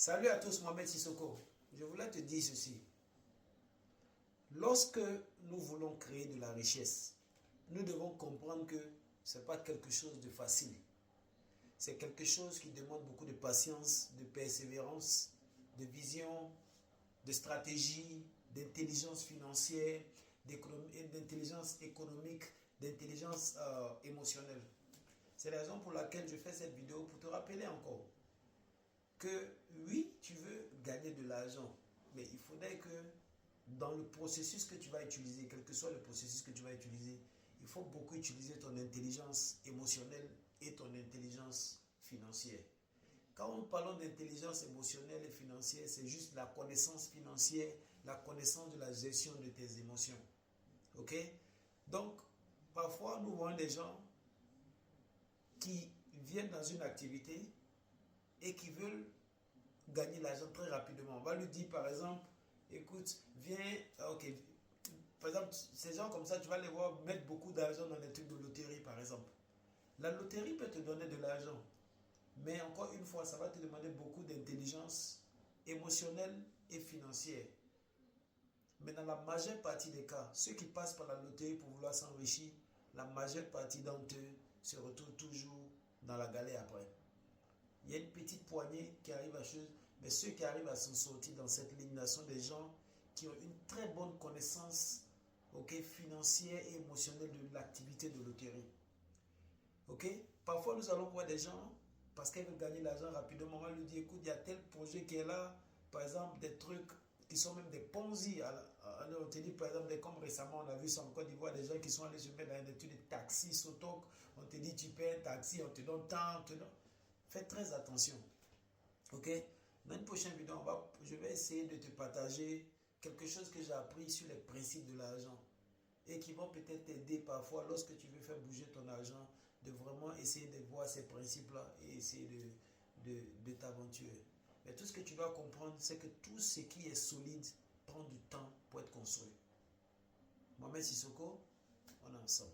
Salut à tous, Mohamed Sissoko. Je voulais te dire ceci. Lorsque nous voulons créer de la richesse, nous devons comprendre que ce n'est pas quelque chose de facile. C'est quelque chose qui demande beaucoup de patience, de persévérance, de vision, de stratégie, d'intelligence financière, d'intelligence économique, d'intelligence émotionnelle. C'est la raison pour laquelle je fais cette vidéo, pour te rappeler encore que oui, tu veux gagner de l'argent, mais il faudrait que dans le processus que tu vas utiliser, quel que soit le processus que tu vas utiliser, il faut beaucoup utiliser ton intelligence émotionnelle et ton intelligence financière. Quand nous parlons d'intelligence émotionnelle et financière, c'est juste la connaissance financière, la connaissance de la gestion de tes émotions. Ok? Donc, parfois, nous voyons des gens qui viennent dans une activité et qui veulent gagner l'argent très rapidement. On va lui dire par exemple, écoute, viens, ok, par exemple, ces gens comme ça, tu vas les voir mettre beaucoup d'argent dans les trucs de loterie par exemple. La loterie peut te donner de l'argent, mais encore une fois, ça va te demander beaucoup d'intelligence émotionnelle et financière. Mais dans la majeure partie des cas, ceux qui passent par la loterie pour vouloir s'enrichir, la majeure partie d'entre eux se retrouvent toujours dans la galère après. Il y a une petite poignée qui arrive à chose, mais ceux qui arrivent à s'en sortir dans cette ligne sont des gens qui ont une très bonne connaissance financière et émotionnelle de l'activité de loterie. Parfois, nous allons voir des gens, parce qu'ils veulent gagner l'argent rapidement, on va lui dire, écoute, il y a tel projet qui est là, par exemple, des trucs qui sont même des Ponzi. On te dit, par exemple, comme récemment, on a vu ça en Côte d'Ivoire, des gens qui sont allés se mettre dans une étude de taxi, Sotok, on te dit, tu paies un taxi, on te donne tant, Faites très attention. Ok? Dans une prochaine vidéo, je vais essayer de te partager quelque chose que j'ai appris sur les principes de l'argent et qui vont peut-être t'aider parfois lorsque tu veux faire bouger ton argent, de vraiment essayer de voir ces principes-là et essayer de t'aventurer. Mais tout ce que tu dois comprendre, c'est que tout ce qui est solide prend du temps pour être construit. Mohamed Sissoko, on est ensemble.